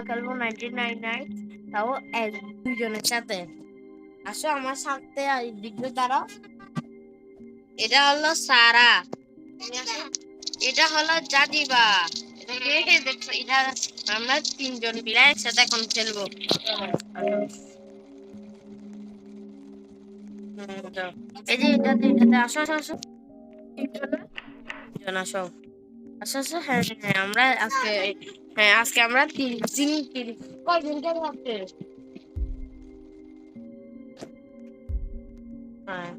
খেলবো 1999 তাও দুইজনের সাথে। আসো আমার সাথে দিকে দাঁড়াও। এটা হলো সারা, এটা হলো জাদিবা, দেখছো এটা আমরা তিনজন মিলে একসাথে এখন খেলবো। এই যে এটাতে আসো আসো আসো, তিনজন আসো আসো আসো। হ্যাঁ হ্যাঁ আমরা আজকে, হ্যাঁ আজকে আমরা তিন কয়দিন ধরে আজকে। হ্যাঁ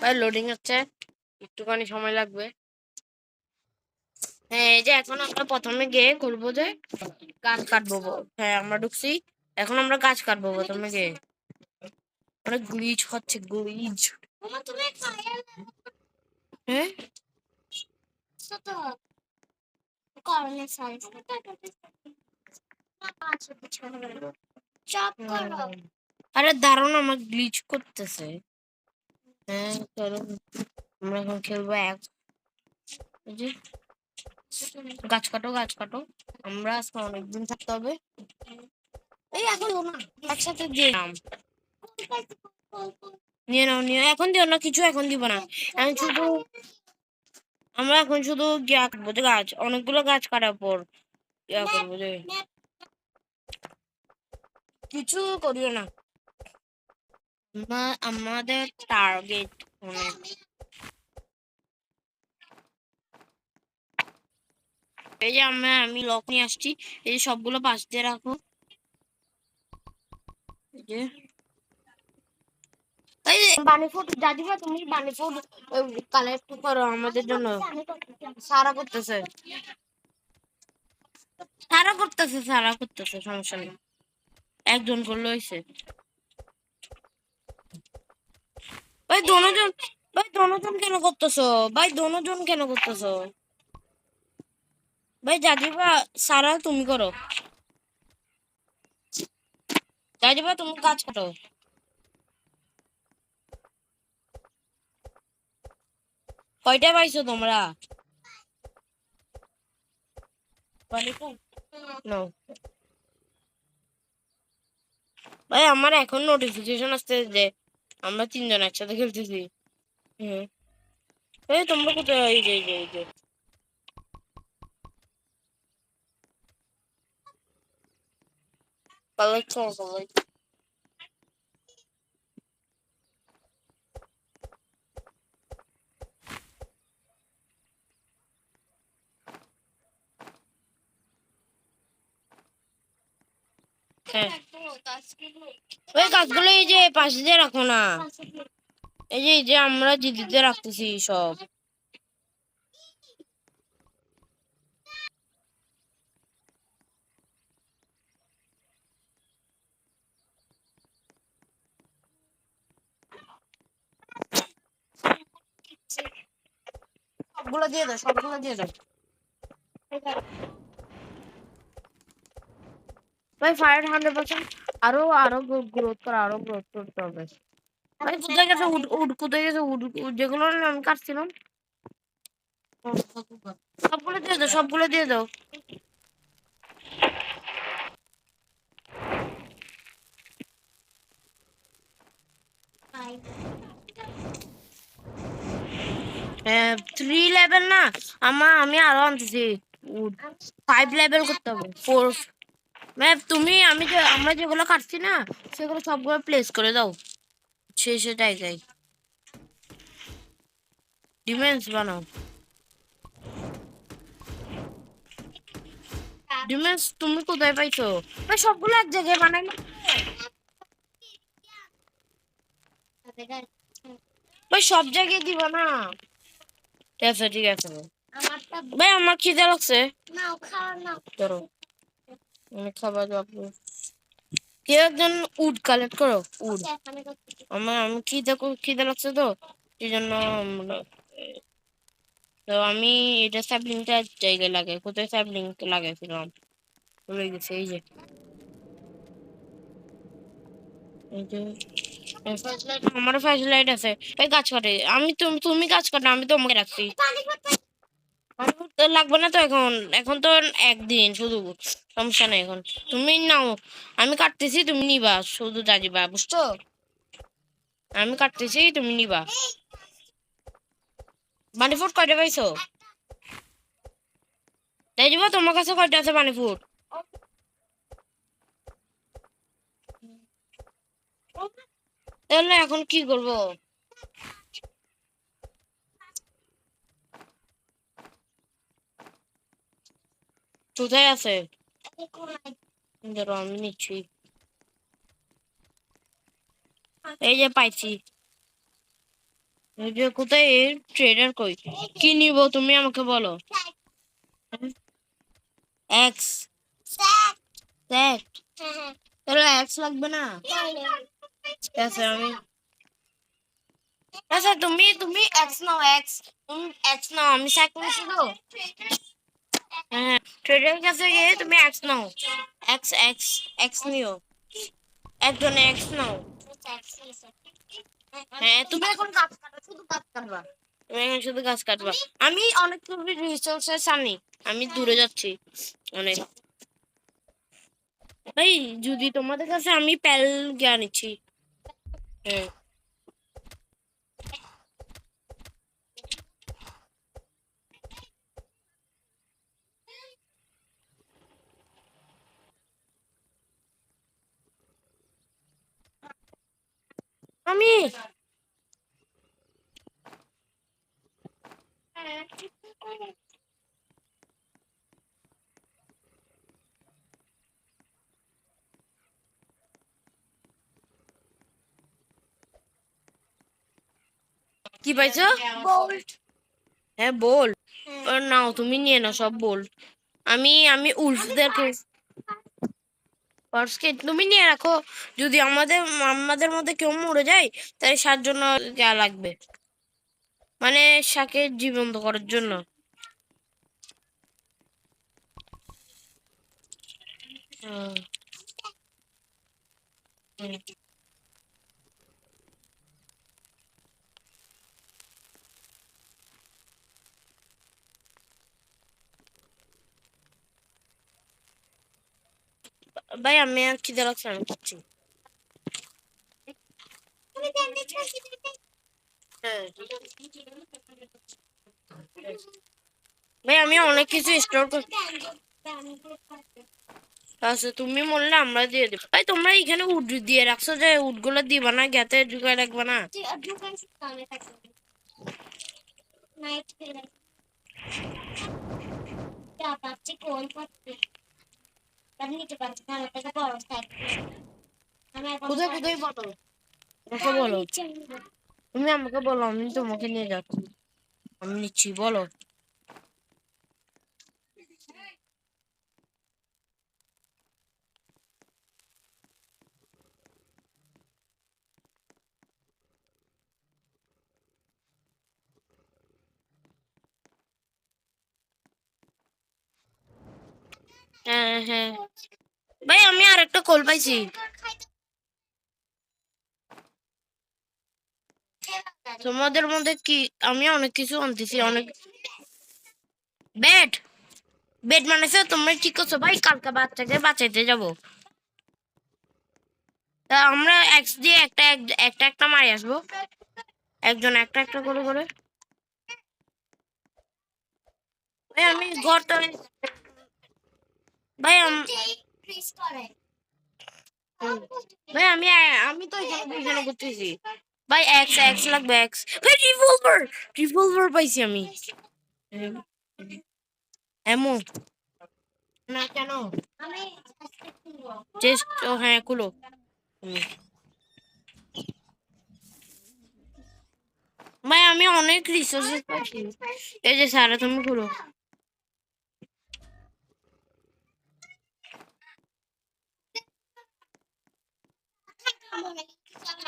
ভাই লোডিং হচ্ছে, একটুখানি সময় লাগবে। হ্যাঁ এই যে এখন আমরা প্রথমে গিয়ে করবো যে গাছ কাটবো। হ্যাঁ আমরা ঢুকছি, এখন আমরা গাছ কাটবো প্রথমে গিয়ে। অনেক গ্লিচ হচ্ছে, গ্লিচ। হ্যাঁ আরে দারুণ আমার গ্লিচ করতেছে। হ্যাঁ চলো আমরা এখন খেলবো এই যে গাছ কাটো গাছ কাটো। আমরা আজকে অনেকদিন থাকতে হবে। এই এখন না, একসাথে দিলাম। নিয়ে নাও নিয়ে, এখন দিও না কিছু, এখন দিব না। এখন শুধু আমরা এখন শুধু গিয়া কাটবো যে গাছ, অনেকগুলো গাছ কাটার পর ইয়া করবো যে, কিছু করিও না। আমাদের টার্গেট অনেক। এই যে আমি লক নিয়ে আসছি, এই যে সবগুলো পাশ দিয়ে রাখো। এই যে এই যে বানি ফুড দাদিমা, তুমি বানি ফুড কালেক্ট করো আমাদের জন্য। সারা করতেছে, সারা করতেছে, সমস্যা নেই, একজন করলে হয়েছে। ভাই দোনোজন, ভাই দোনোজন কেন করতেছো? ভাই দোনোজন কেন করতেছো? ভাই দাদিমা সারা তুমি করো, দাদিমা তুমি কাজ করো। কয়টা পাইছো তোমরা? বানি ফুড নাও। ভাই আমার এখন নোটিফিকেশন আসছে যে আমরা তিনজন একসাথে খেলতেছি। হুম এই তোমরা কোথায়? এই যে কালেক্ট করো সবাই। হ্যাঁ ওই গাছগুলো এই যে পাশে দিয়ে রাখো না, এই যে আমরা জিদিতে রাখতেছি সব। সবগুলো দিয়ে দাও, সবগুলো দিয়ে দাও। ভাই ফায়ার 100%, আরো আরো গ্রোথ করা, আরো গ্রোথ করতে হবে। ভাই কোথায় গেছে উড? উড কোথায় গেছে? উড যেগুলো আমি কাটছিলাম সবগুলো দিয়ে দাও, সবগুলো দিয়ে দাও। হ্যাঁ 3 লেভেল না, আমি আরো আনতেছি উড। 5 লেভেল করতে হবে, 4। ম্যাম তুমি আমরা যেগুলো কাটছি না সেগুলো সবগুলো প্লেস করে দাও শেষে জায়গায়। ডিমেন্স বানাও, ডিমেন্স তুমি কোথায় পাইছো? ভাই সবগুলো এক জায়গায় বানাই না ভাই, সব জায়গায় দিব না। ঠিক আছে ঠিক আছে ভাই, আমার খিদে লাগছে। ধরো আমি খাবার যাবো। কেউ একজন উড কালেক্ট করো, উড। আমি খিদে লাগছে তো এই জন্য তো আমি এটা স্যাপলিংটা জায়গায় লাগাই, কোথায় স্যাপলিং লাগাইছিলাম ভুলে গেছি। এই যে এই যে আমার ফ্ল্যাশ লাইট আছে। এই গাছ কাটে আমি, তুমি গাছ কাটো, আমি তোমাকে রাখছি। তো লাগবে না তো এখন, এখন তো একদিন শুধু, সমস্যা নেই এখন। তুমি নাও, আমি কাটতেছি, তুমি নিবা, শুধু যাইবা, বুঝছো? আমি কাটতেছি, তুমি নিবা। বানি ফুট কয়টা পাইছো? তাই দিব, তোমার কাছে কয়টা আছে বানি ফুট? তাহলে এখন কি করবো? কোথায় আছে? ধরো আমি নিচ্ছি। এই যে পাইছি। এই যে কোথায় ট্রেডার কই? কি নিব তুমি আমাকে বলো। এক্স দেখ, তাহলে এক্স লাগবে না? ঠিক আছে আমি, আচ্ছা তুমি তুমি এক্স নাও, এক্স, তুমি এক্স নাও, আমি চেক করেছি তো। হ্যাঁ, ট্রেডারের কাছে গিয়ে তুমি এক্স নাও, এক্স এক্স এক্স নিও, একজন এক্স নাও। হ্যাঁ তুমি এখন গাছ কাটো, শুধু গাছ কাটবা, তুমি এখন শুধু গাছ কাটবা। আমি অনেক রিসোর্সেস আনি, আমি দূরে যাচ্ছি অনেক। ভাই যদি তোমাদের কাছে আমি প্যাল জ্ঞান নিচ্ছি। হ্যাঁ আমি কি পাইছো? হ্যাঁ বল, নাও তুমি নিয়ে নাও সব বল। আমি উলফদেরকে পার্সকে তুমি নিয়ে রাখো, যদি আমাদের আমাদের মধ্যে কেউ মরে যায় তাই সার জন্য যা লাগবে, মানে শাকে জীবন্ত করার জন্য। হুম, হুম। ভাই আমি আর খিদে লাগছে, আমি খাচ্ছি। হ্যাঁ ভাই আমি অনেক কিছু স্টোর করি। আচ্ছা তুমি বললে আমরা দিয়ে দেবো। ভাই তোমরা এখানে উড দিয়ে রাখছো যে, উড গুলো দিবা না, গেতে ঢুকায় রাখবা না? কোথায় কোথায় বলো, আমাকে বলো, তুমি আমাকে বলো, আমি তোমাকে নিয়ে যাচ্ছি, আমি নিচ্ছি, বলো। হ্যাঁ হ্যাঁ ভাই আমি আর একটা কল পাইছি। তোমাদের মধ্যে কি, আমি অনেক কিছু আনতেছি, অনেক বেড, বেড বানাইছো তোমরা, ঠিক করছো ভাই, কালকে বাচ্চাকে বাঁচাইতে যাবো। তা আমরা এক্স দিয়ে একটা একটা একটা মারি আসবো, একজন একটা একটা করে করে। ভাই আমি ঘর তো, ভাই ভাই আমি তো এখানে দুইজনে করতেছি। ভাই এক্স এক্স লাগবে, এক্স। ভাই রিভলভার, রিভলভার পাইছি আমি। এমন না কেন, চেস্ট, ও হ্যাঁ খুলো। হুম। ভাই আমি অনেক রিসোর্সেস পাইছি, এই যে সারা তুমি খুলো।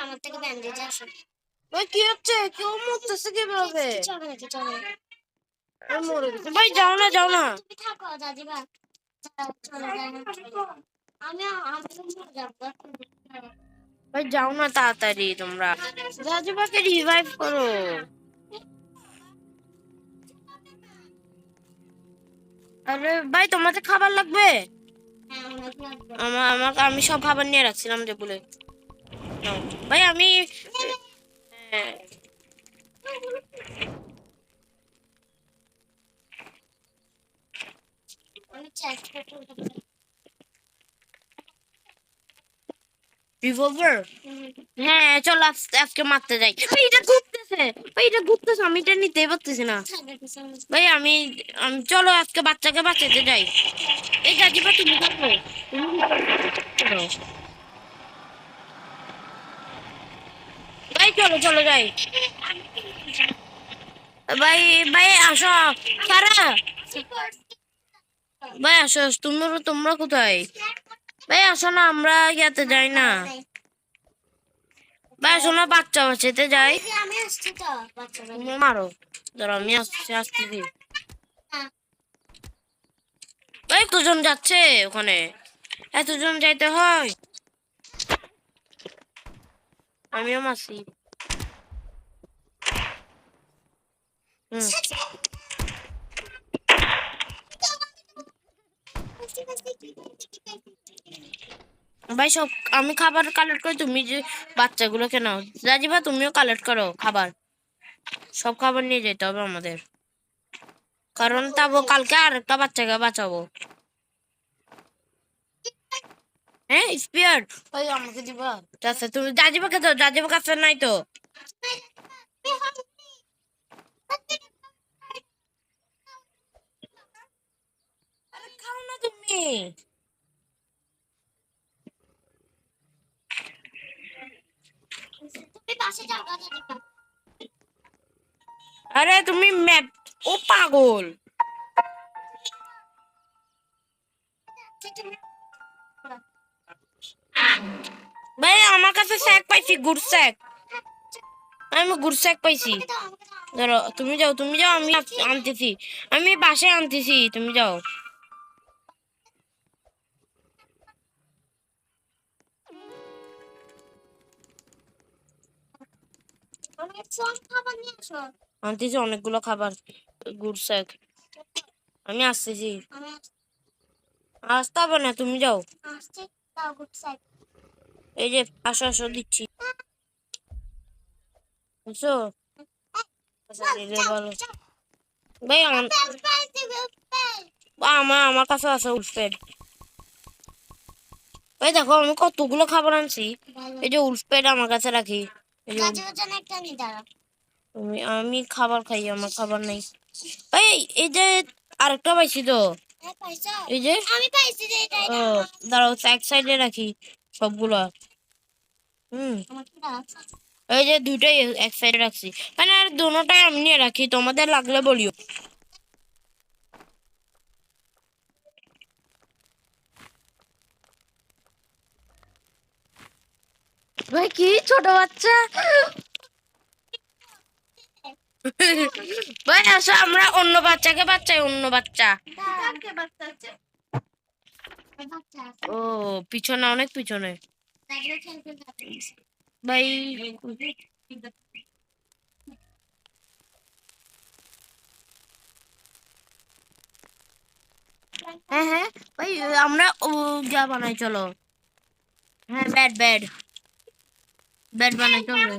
আমার থেকে ব্যান্ডেজ আসে। ভাই কি হচ্ছে, কেউ মরতেছে কিভাবে? আমি মরে গেছি ভাই, যাও না যাও না। ভাই যাও না তাড়াতাড়ি তোমরা, রাজুবাকে রিভাইভ করো। আরে ভাই তোমাদের খাবার লাগবে? আমি সব খাবার নিয়ে রাখছিলাম যে বলে নাও। ভাই আমি হ্যাঁ, রিভলভার। হ্যাঁ চলো আজকে মারতে যাই। ভাই এটা ঘুরতেছে, ভাই এটা ঘুরতেছে, আমি এটা নিতেই পারতেছি না। ভাই আমি আমি চলো আজকে বাচ্চাকে বাঁচাতে যাই। এই গাজিবা তুমি করো, চলো। ভাই চলো চলো যাই। ভাই ভাই আসো সারা, ভাই আসো তোমরা তোমরা কোথায়? ভাই আসো না আমরা ইয়াতে যাই না। ভাই আসো না বাচ্চা বাচ্চাতে যাই। তুমি মারো, ধরো আমি আসছি আসতেছি। ভাই কজন যাচ্ছে ওখানে, এতজন যাইতে হয়? আমিও মারছি। হুম ভাই সব আমি খাবার কালেক্ট করি, তুমি যে বাচ্চাগুলো কেন রাজিবা তুমিও কালেক্ট করো খাবার, সব খাবার নিয়ে যেতে হবে আমাদের, কারণ তাবো কালকে আর একটা বাচ্চাকে বাঁচাবো। হ্যাঁ স্পিয়ার, ওই আমাকে দিবা? আচ্ছা তুমি জাজিবাকে দাও, জাজিবা কাছে নাই তো। আরে খাও না তুমি। আরে তুমি ম্যাপ, ও পাগল। ভাই আমার কাছে স্যাক পাইছি, গুড স্যাক, আমি গুড স্যাক পাইছি। ধরো তুমি যাও তুমি যাও, আমি আনতেছি, আমি বাসায় আনতেছি, তুমি যাও। আনতেছি অনেকগুলো খাবার, গুড স্যাক, আমি আসতেছি। আসতে হবে না তুমি যাও। এই যে আসো আসো দিচ্ছি, বুঝছো? আচ্ছা, দিলে ভালো। ভাই আমার আমার কাছে আছে উলফেড। ভাই দেখো আমি কতগুলো খাবার আনছি, এই যে উলফেড আমার কাছে রাখি। এই যে আমি খাবার খাই, আমার খাবার নাই। ভাই এই যে আরেকটা পাইছি তো, এই যে ও দাঁড়াও এক সাইডে রাখি সবগুলা। হুম এই যে দুইটাই এক সাইডে রাখছি, মানে আর দুটোটাই আমি নিয়ে রাখি, তোমাদের লাগলে বলিও। ভাই কি ছোট বাচ্চা। ভাই আসো আমরা অন্য বাচ্চাকে বাচ্চাই, অন্য বাচ্চা। ও পিছনে, অনেক পিছনে। ভাই হ্যাঁ হ্যাঁ ভাই আমরা ও যা বানাই চলো। হ্যাঁ ব্যাড ব্যাড ব্যাড বানাই চলো।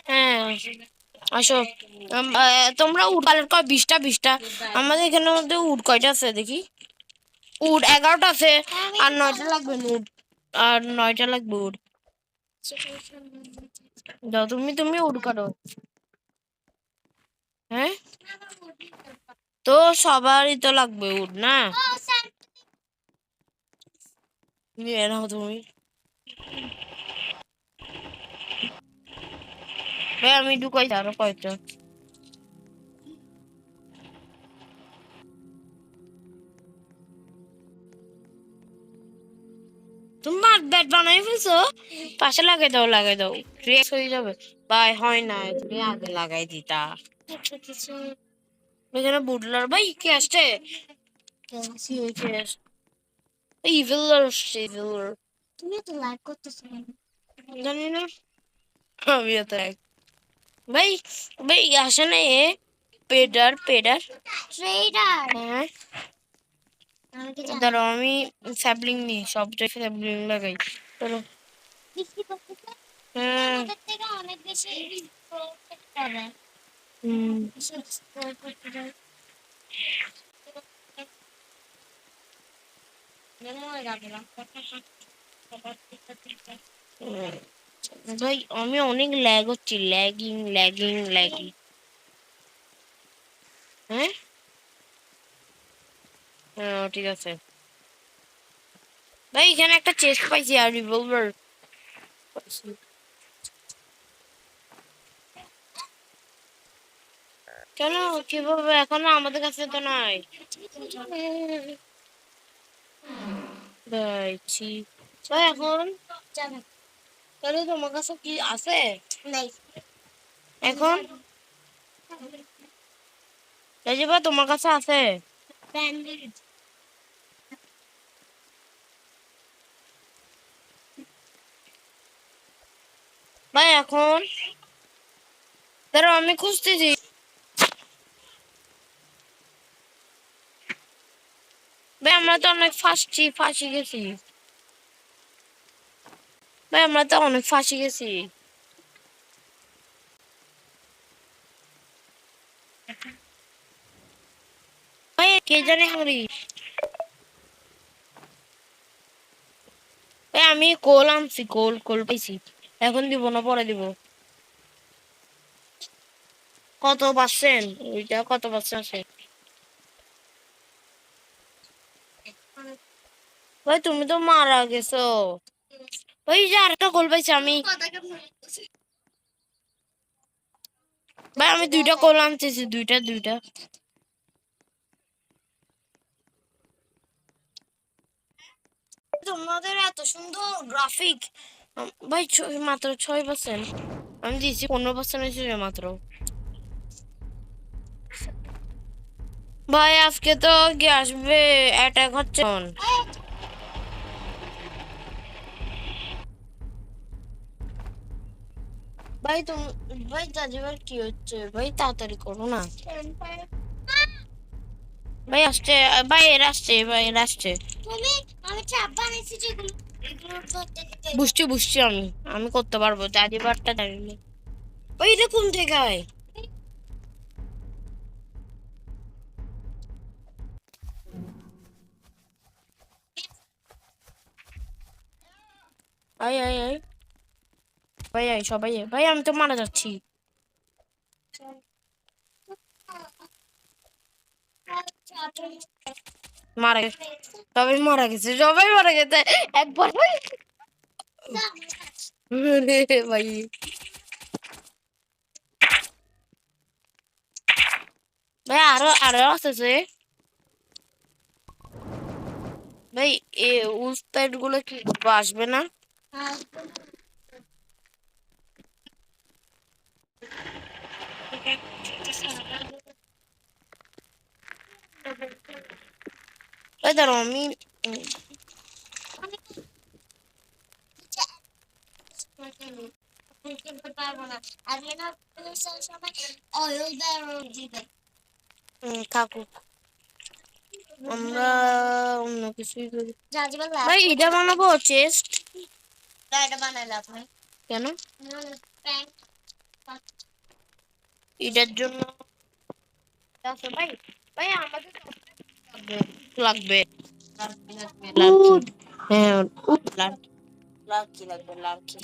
হ্যাঁ আসো। তোমরা উড কালেক্ট করো 20টা 20টা। আমাদের এখানের মধ্যে উড কয়টা আছে দেখি, উড 11টা আছে, আর 9টা লাগবে উড, আর 9টা লাগবে উড। যাও তুমি তুমি উড করো। হ্যাঁ তো সবারই তো লাগবে উড না, নিয়ে নাও তুমি। ভাই আমি ঢুকাইছি আরো কয়টা। তোমার ব্যাট বানাই ফেলছো, পাশে লাগাই দাও লাগাই দাও, ক্রিয়েট হয়ে যাবে। ভাই হয় না, তুমি আগে লাগাই দিতা। এখানে বুডলার ভাই কে আসছে? ইভিলার আসছে, ইভিলার। তুমি তো লাইক করতেছো জানি না। আমি তো ভাই, ভাই আসে না এ পেডার পেডার ট্রেডার। হ্যাঁ ধরো আমি স্যাপলিং নিই, সব জায়গায় স্যাপলিং লাগাই। চলো হ্যাঁ অনেক বেশি ভাই আমি অনেক ল্যাগ হচ্ছি, ল্যাগিং ল্যাগিং ল্যাগিং। হ্যাঁ হ্যাঁ ঠিক আছে ভাই, এখানে একটা চেস্ট পাইছি আর রিভলভার। কেন কিভাবে? এখনো আমাদের কাছে তো নাই ভাই। ভাই এখন তাহলে তোমার কাছে কি আছে? নাই এখন রাজিবা তোমার কাছে আছে? ভাই এখন ধরো আমি খুঁজতেছি। ভাই আমরা তো অনেক ফাঁসি গেছি। ভাই আমরা তো অনেক ফাঁসি গেছি। ভাই কে জানে হারি। ভাই আমি কোল আনছি, কোল কোল পাইছি। এখন দিব না পরে দিব। কত পার্সেন্ট? ওইটা কত পার্সেন্ট আছে? ভাই তুমি তো মারা গেছো। ওই যে আরেকটা গোল পাইছি আমি। ভাই আমি দুইটা গোল আনতেছি, দুইটা দুইটা। তোমাদের এত সুন্দর গ্রাফিক। ভাই মাত্র 6%। আমি দিয়েছি 15% হয়েছে মাত্র। ভাই আজকে তো কি আসবে, অ্যাটাক হচ্ছে। ভাই তুমি, ভাই দাদিবার কি হচ্ছে? ভাই তাড়াতাড়ি করো না। ভাই আসছে, ভাই এর আসছে, ভাই এর আসছে। তুমি আমি চাপ বানিয়েছি যেগুলো, বুঝছি বুঝছি আমি, আমি করতে পারবো। দাদিবারটা জানি না। ভাই এটা কোন জায়গায়? আয় আয় আয় ভাই, আয় সবাই আয়। ভাই আমি তো মারা যাচ্ছি। মারা গেছে, সবাই মারা গেছে, সবাই মারা গেছে একবার। ভাই ভাই আরো আরো আসতেছে। ভাই এ উস্তাদ গুলো কি আসবে না? ভাই দাঁড়াও আমি থাকুক, আমরা অন্য কিছুই করি। ভাই এটা বানাবো চেস্ট। কেন এটার জন্য আছে ভাই? ভাই আমাদের লাগবে হ্যাঁ লাকি লাগবে, লাকি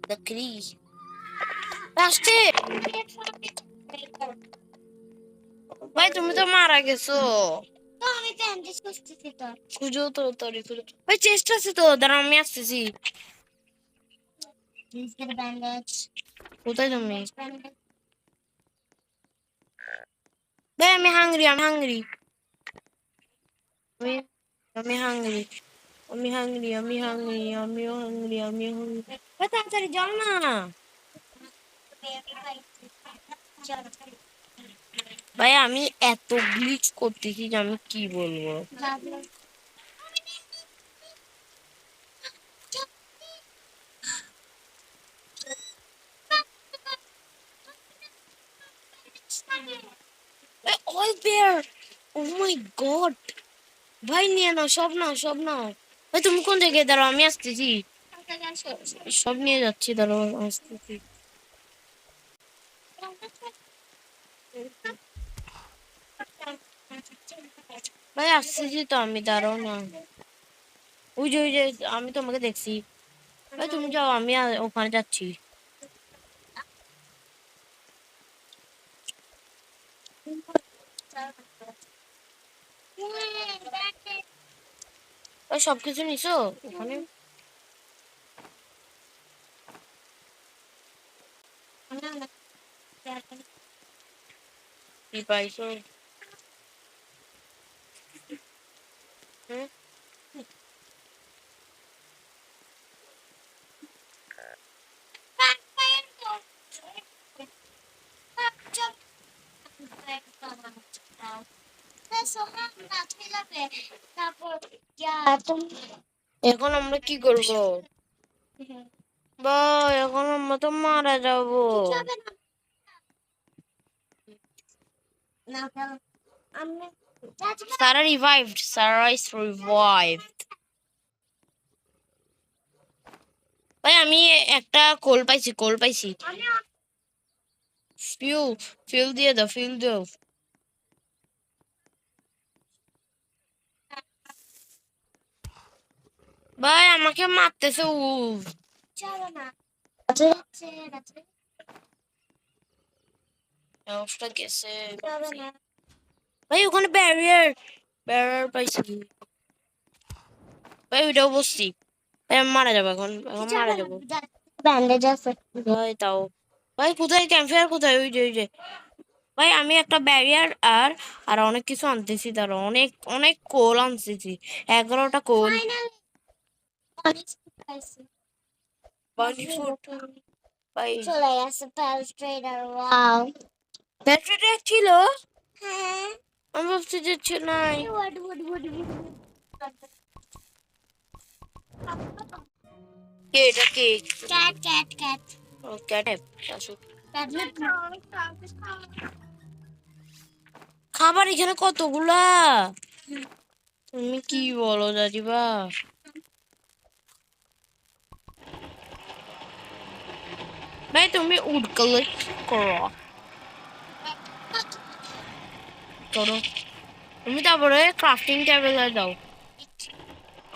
লাকড়ি আসছে। ভাই তুমি তো মারা গেছো। তো আমি ব্যান্ডেজ করতেছি, তো খুঁজো তো তরি খুঁজো। ভাই চেষ্টা আছে তো, দাঁড়াও আমি আসতেছি। কোথায় তুমি? ভাই আমি হাংরি, আমি হাংরি, আমি আমি হাংরি, আমি হাংরি, আমি হাংরি, আমিও হাংরি, আমিও হাংরি। ভাই তাড়াতাড়ি যাও না। ভাই আমি এত গ্লিচ করতেছি যে আমি কি বলবো। অল বেয়ার, ও মাই গড। ভাই নিয়ে নাও, সব নাও, সব নাও। ভাই তুমি কোন জায়গায়? দাঁড়াও আমি আসতেছি। সব নিয়ে যাচ্ছি, দাঁড়াও আসতেছি। ভাই আসতেছি তো আমি, দাঁড়াও না। ওই যে ওই যে, আমি তোমাকে দেখছি। ভাই তুমি যাও, আমি ওখানে যাচ্ছি। ভাই সবকিছু নিছো ওখানে? কি পাইছো? হুম? এখন আমরা কি করবো? ভাই এখন আমরা তো মারা যাবো। Sarah revived. Sarah is revived. ভাই আমি একটা কোল পাইছি, কোল পাইছি। ফিউল, ফিউল দিয়ে দাও, ফিউল দাও। ভাই আমাকে মারতেছে উফ। অবস্থা গেছে। ভাই ওখানে ব্যারিয়ার, ব্যারিয়ার পাইছি। ভাই ওইটাও বসছি। ভাই আমি মারা যাবো এখন, এখন মারা যাবো। ব্যান্ডেজ আছে ভাই তাও। ভাই কোথায় ক্যাম্পফায়ার, কোথায়? ওই যে ওই যে। ভাই আমি একটা ব্যারিয়ার আর আর অনেক কিছু আনতেছি, তার অনেক অনেক কোল আনতেছি। 11টা কোল। বানি ফুড। ভাই চলে আসে প্যারাস্ট্রেডার, ওয়াও। প্যারাস্ট্রেডার ছিল? হ্যাঁ আমি ভাবছি যে নাই। কে এটা কে? Cat cat cat. ও ক্যাট আসুক। খাবার এখানে কতগুলা? তুমি কি বলো দাদিবা? ভাই তুমি উড কালেক্ট করো, করো। তুমি তারপরে ক্রাফটিং টেবিলে দাও।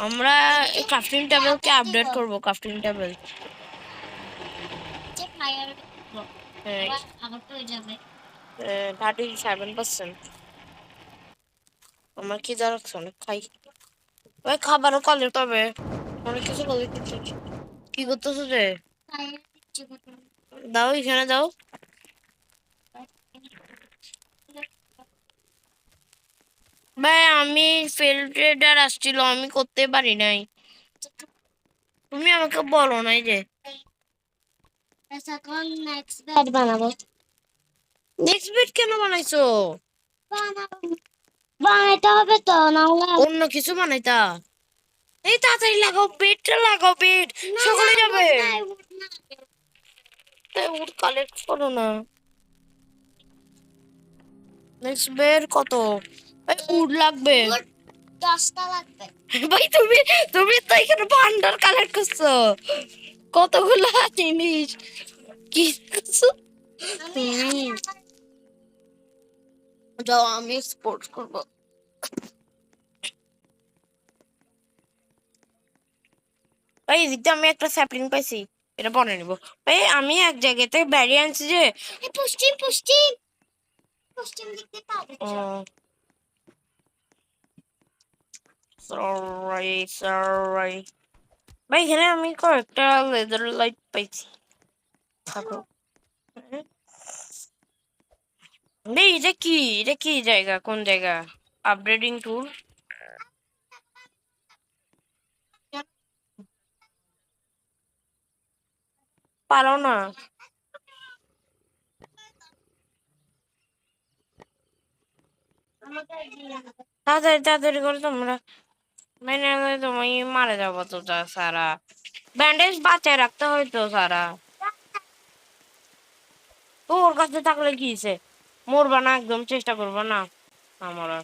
আমরা এই ক্রাফটিং টেবিলকে আপডেট করব, ক্রাফটিং টেবিল। 37%। আমার কি লাগছে, অনেক খাই। ওই খাবারও কালেক্ট হবে, অনেক কিছু কালেক্ট করতে। কি করতেছো যে? দাও এখানে দাও। ভাই আমি ফেল ট্রেডার আসছিল, আমি করতে পারি নাই। তুমি আমাকে বলো নাই যে নেক্সট বেড বানাবো। নেক্সট বেড কেন বানাইছো? বানাইতে হবে তো, নাহলে অন্য কিছু বানাইতা। এই তাড়াতাড়ি লাগাও, বেডটা লাগাও, বেড সকালে যাবে। উড কালেক্ট করো না। নেক্সট বেড কত? উড লাগবে 10টা লাগবে। ভাই তুমি তুমি তো এখানে ভান্ডার কালেক্ট করছো, কতগুলা জিনিস কি করছো তুমি? যাও আমি স্পোর্টস করবো। ভাই এদিকে আমি একটা স্যাপলিং পাইছি, এটা বনে নিবো। ভাই আমি এক জায়গাতে বেরিয়ে আনছি যে পশ্চিম পশ্চিম পশ্চিম দিক দিয়ে। Sorry sorry. ভাই এখানে আমি কয়েকটা লেদার লাইট পাইছি, থাকো। ভাই এটা কি, এটা কি জায়গা, কোন জায়গা? আপগ্রেডিং টুল পারো না? তাড়াতাড়ি তাড়াতাড়ি করে তোমরা মেনে নিলে তুমি মারা যাবো তো সারা ব্যান্ডেজ বাঁচায় রাখতে হয় তো সারা ওর কাছে থাকলে কি হয়েছে মরবা না একদম চেষ্টা করবো না আমার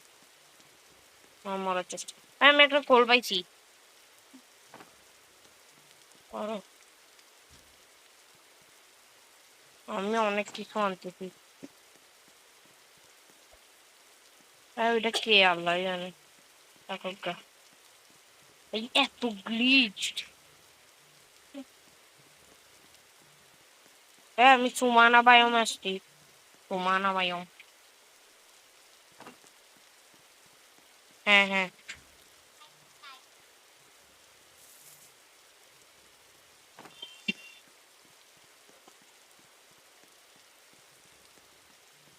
মরার চেষ্টা আমি একটা কোল পাইছি আমি অনেক কিছু আনতেছি ওইটা কে আল্লাহ জানে এখনকার এই এত গ্লিচড আমি সুমানা বায়ম আসছি সুমানা বায়ম হ্যাঁ হ্যাঁ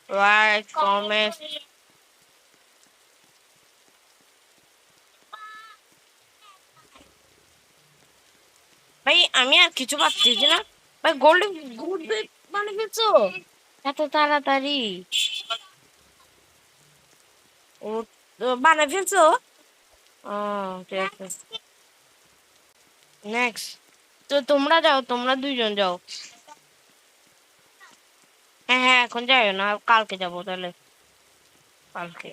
রাইট কমেন্ট ভাই আমি আর কিছু পাচ্ছি না ভাই গোল্ডেন গুড মানে ফেলছো এত তাড়াতাড়ি ও বানাই ফেলছো ও ঠিক আছে নেক্সট তো তোমরা যাও তোমরা দুইজন যাও হ্যাঁ হ্যাঁ এখন যাও না কালকে যাবো তাহলে কালকে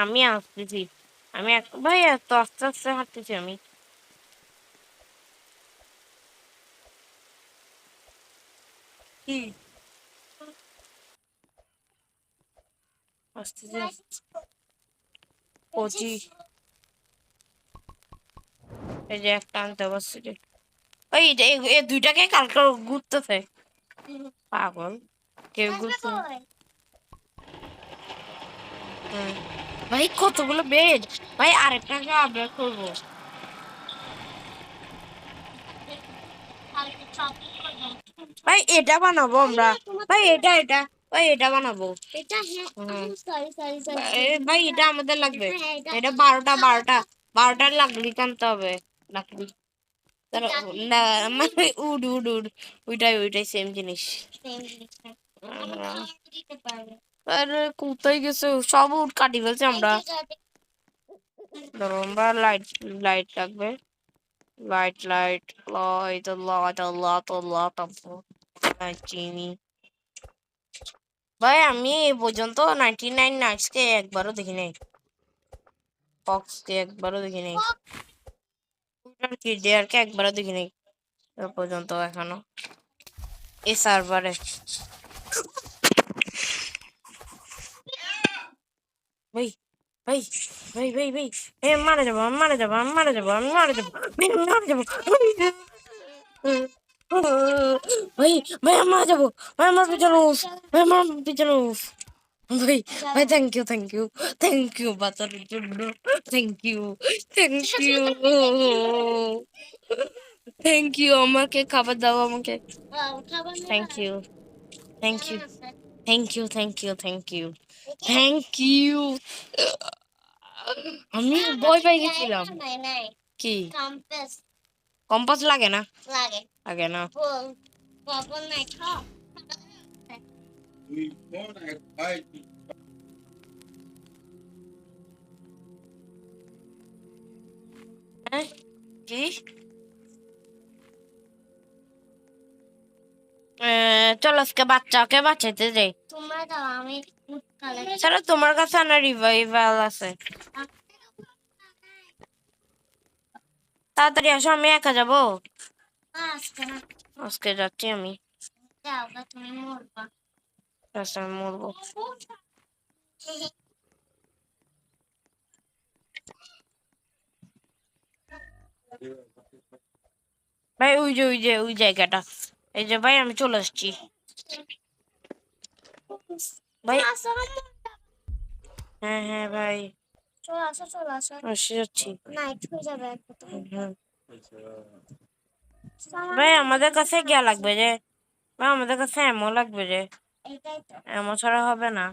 আমি আসতেছি আমি ভাই এত আস্তে আস্তে হাঁটতেছি আমি কি আসতেছি কোচি এই যে একটা আনতে পারছি রে ওই এই দুইটাকে কালকে ঘুরতেছে পাগল কেউ ঘুরতে ভাই কতগুলো বেড ভাই আরেকটাকে আপডেট করবো ভাই এটা বানাবো আমরা ভাই এটা ভাই এটা বানাবো ভাই এটা আমাদের লাগবে এটা 12টা লাকড়ি টানতে হবে লাকড়ি মানে উড উড উড ওইটাই সেম জিনিস আরে কোথায় গেছে সব উড কাটি ফেলছে আমরা ধরো আমরা লাইট লাইট লাগবে light light light light light light চিনি ভাই আমি এই পর্যন্ত 99 নাইটস কে একবারও দেখি নাই ফক্স কে একবারও দেখি নাই কি ডেয়ার কে একবারও দেখি নাই এ পর্যন্ত এখনো এই সার্ভারে ভাই ভাই ভাই ভাই ভাই আমি মারা যাবো আমি মারা যাবো আমি মারা যাবো আমি মারা যাবো আমি মারা যাবো ভাই ভাই আমি মারা যাবো ভাই আমার পিছনে উফ ভাই আমার পিছনে উফ ভাই ভাই থ্যাংক ইউ বাঁচানোর জন্য থ্যাংক ইউ থ্যাংক ইউ আমাকে খাবার দাও আমাকে thank you thank you thank you আমি ভয় পাই গেছিলাম কি কম্পাস লাগে না লাগে না কি চলো আজকে বাচ্চাকে বাঁচাইতে যাই চলো তোমার কাছে না রিভাইভাল আছে তাড়াতাড়ি আসো আমি একা যাবো আজকে যাচ্ছি আমি আমি মরবো ভাই ওই জায়গাটা এই যে ভাই আমি চলে আসছি ভাই হ্যাঁ হ্যাঁ ভাই আসে যাচ্ছি ভাই আমাদের কাছে গিয়া লাগবে যে ভাই আমাদের কাছে এমন লাগবে যে এমন ছাড়া হবে না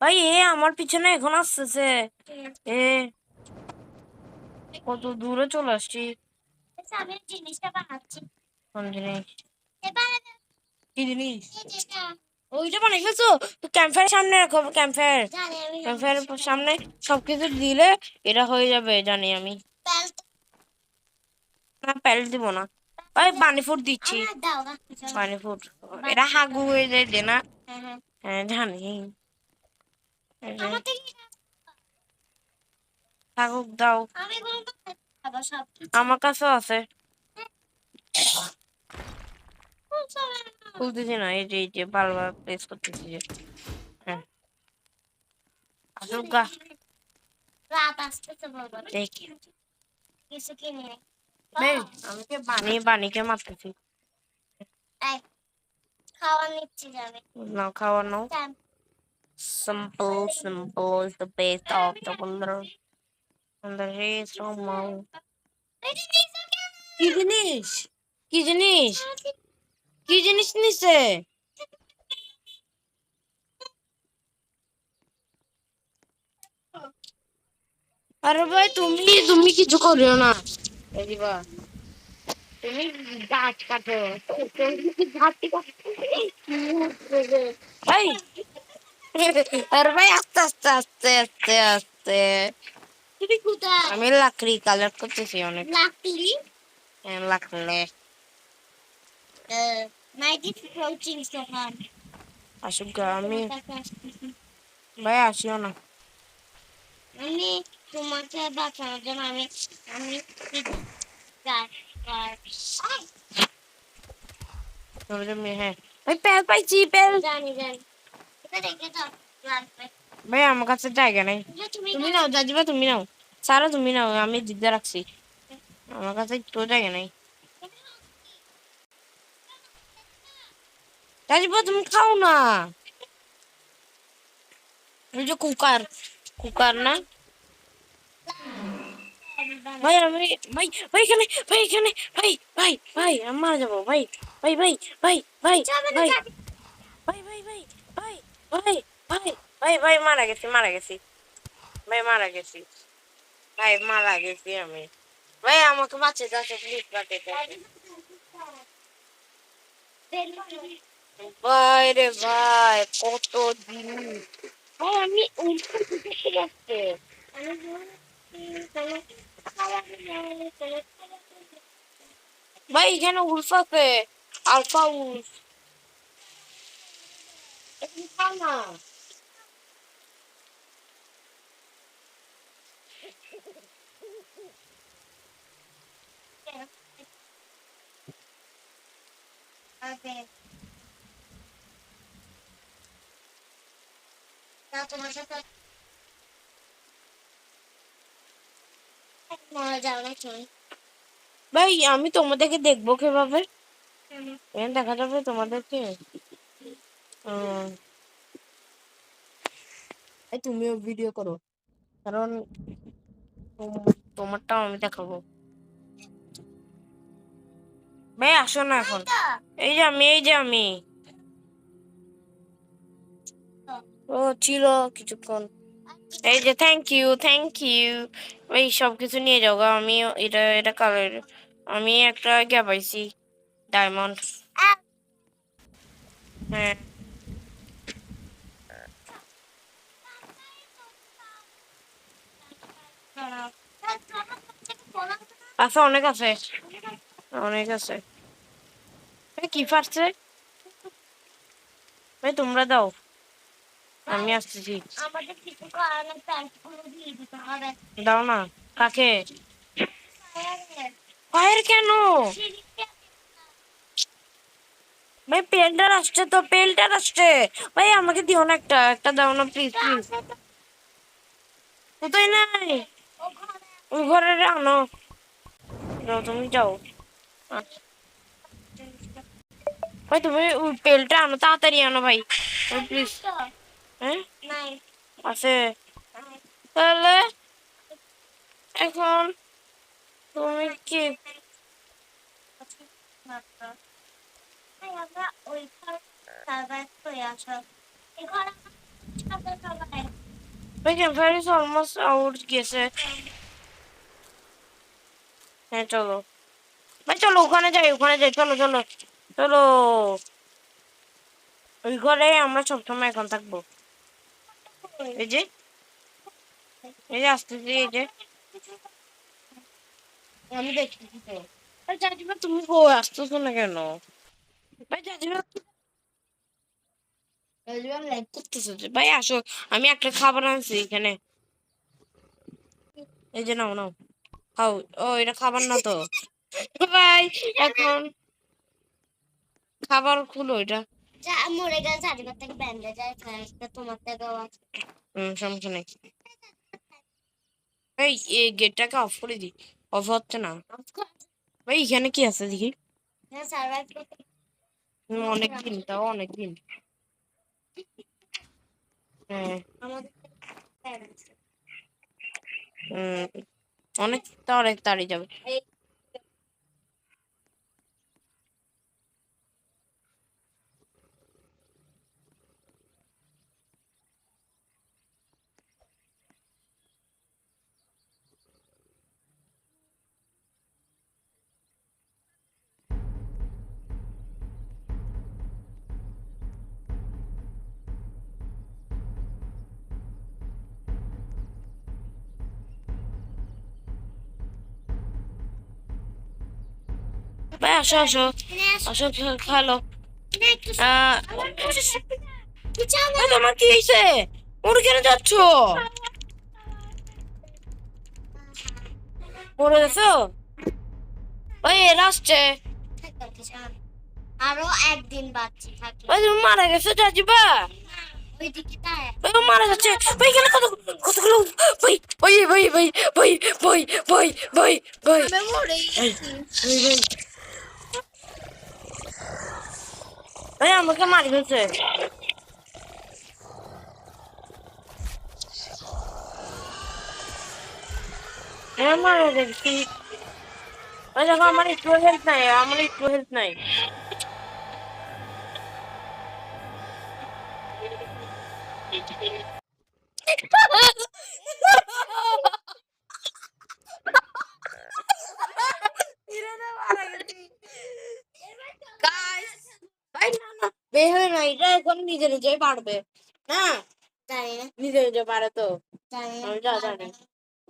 ভাই আমার পিছনে এখন আসতেছে এ কত দূরে চলে আসছি কোন জিনিস কি জিনিস ওইটা বানাই ফেলছো তো ক্যাম্পফায়ারের সামনে রাখো ক্যাম্পফায়ারের সামনে সবকিছু দিলে এটা হয়ে যাবে জানি আমি না প্যালেট দিব না ওই পানি ফুট দিচ্ছি পানি ফুট এটা হাগু হয়ে যায় যে না হ্যাঁ জানি থাকুক দাও আমার কাছেও আছে খুলতেছি না এই যে বারবার প্রেস করতেছি যে হ্যাঁ আসুক গা দেখি আমি বানিকে মারতেছি না খাওয়া নাও simple is the best of the world and the rest of my কি জিনিস কি জিনিস কি জিনিস নিছে আরে ভাই তুমি কিছু করিও না দিবা তুমি গাছ কাটো ভাই আরে ভাই আস্তে আস্তে আস্তে আস্তে আস্তে আমি লাকড়ি কালেক্ট করতেছি অনেক লাকড়ি আসুক গা আমি ভাই আসিও না আমি তোমাকে বাঁচানোর জন্য আমি হ্যাঁ ভাই পেল পাইছি পেল জানি ভাই আমার কাছে জায়গা নেই তুমি নাও যাজিবা তুমি নাও সারা তুমি নাও আমি দিদা রাখছি আমার কাছে একটু জায়গা নেই যাজিবা তুমি খাও না এই যে কুকার না ভাই আমি ভাই এখানে ভাই আমি মারা যাবো ভাই ভাই ভাই ভাই ভাই ভাই ভাই ভাই ভাই ভাই ভাই ভাই ভাই মারা গেছি ভাই মারা গেছি আমি ভাই আমাকে বাঁচাতে আছে প্লিজ বাঁচাতে ভাই রে ভাই কত জিনিস ভাই আমি উল্টো দিতে যাচ্ছে ভাই এখানে উলফ আছে আলফা উলফ না তোমার সাথে ভাই আমি তোমাদেরকে দেখবো কিভাবে দেখা যাবে তোমাদেরকে তুমিও ভিডিও করো কারণ তোমারটাও আমি দেখাবো ভাই আসো না এখন এই যে আমি ও ছিল কিছুক্ষণ এই যে থ্যাংক ইউ ওই সবকিছু নিয়ে যাও আমি এটা কালার আমি একটা ইয়া পাইছি ডায়মন্ড হ্যাঁ আচ্ছা অনেক আছে কি পারছে ভাই তোমরা দাও আমি আসতেছি দাও না কাকে ফায়ার কেন ভাই পেলটার আসছে ভাই আমাকে দিও না একটা দাও না প্লিজ কোথায় নাই ওই ঘরে আনো যাও তুমি যাও ভাই তুমি ওই পেলটা আনো তাড়াতাড়ি আনো ভাই প্লিজ হ্যাঁ আছে তাহলে এখন তুমি কি অলমোস্ট আউট গেছে হ্যাঁ চলো ভাই চলো ওখানে যাই চলো চলো ওই ঘরে আমরা সবসময় এখন থাকবো। এই যে আসতেছি, এই যে আমি দেখতেছি তো। চাচিমা তুমি আসতেছো না কেন? ভাই চাচিমা লাইক করতেছো যে? ভাই আসো, আমি একটা খাবার আনছি এখানে। এই যে নাও নাও খাও। ও এটা খাবার না তো ভাই, এখন খাবার খুলো এটা। মরে গেলে চাচিমার থেকে ব্যান্ডেজ আছে, তোমার থেকেও আছে। সমস্যা নেই। এই গেটটাকে অফ করে দি। অফ হচ্ছে না ভাই। এখানে কি আছে দেখি। অনেকদিন, তাও অনেকদিন। হ্যাঁ অনেক তাড়াতাড়ি যাবে। ভাই আসো আসো আসো, খালো। তোমার কি হয়েছে? ওর কেন যাচ্ছ? পড়ে গেছো? ভাই এরা আসছে। আরো একদিন বাঁচি থাকি। ভাই তুমি মারা গেছো চাচিবা? ভাই ও মারা যাচ্ছে। ভাই এখানে কতগুলো ভাই ভাই ভাই ভাই ভাই ভাই ভাই ভাই ভাই ভাই ভাই ভাই আমাকে মারি ফেলছে। মারা দেখছি। ভাই দেখো আমার একটু হেল্প নাই, আমার একটু হেল্প নাই। ভাই না না, বের হয় না, এটা এখন নিজে নিজেই পারবে না। জানি না, নিজে নিজে পারে তো। আমি যা জানি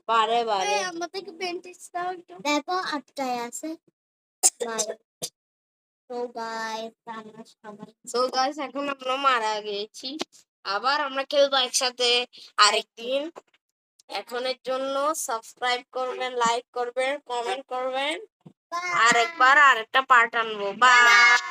পারে পারে। আমাদেরকে পেন্টিস দাও একটু। দেখো আটটায় আছে। সো গাইস এখন আমরা মারা গেছি। আবার আমরা খেলবো একসাথে আরেকদিন। এখনের জন্য সাবস্ক্রাইব করবেন, লাইক করবেন, কমেন্ট করবেন। আরেকবার আরেকটা পার্ট আনবো। বাই।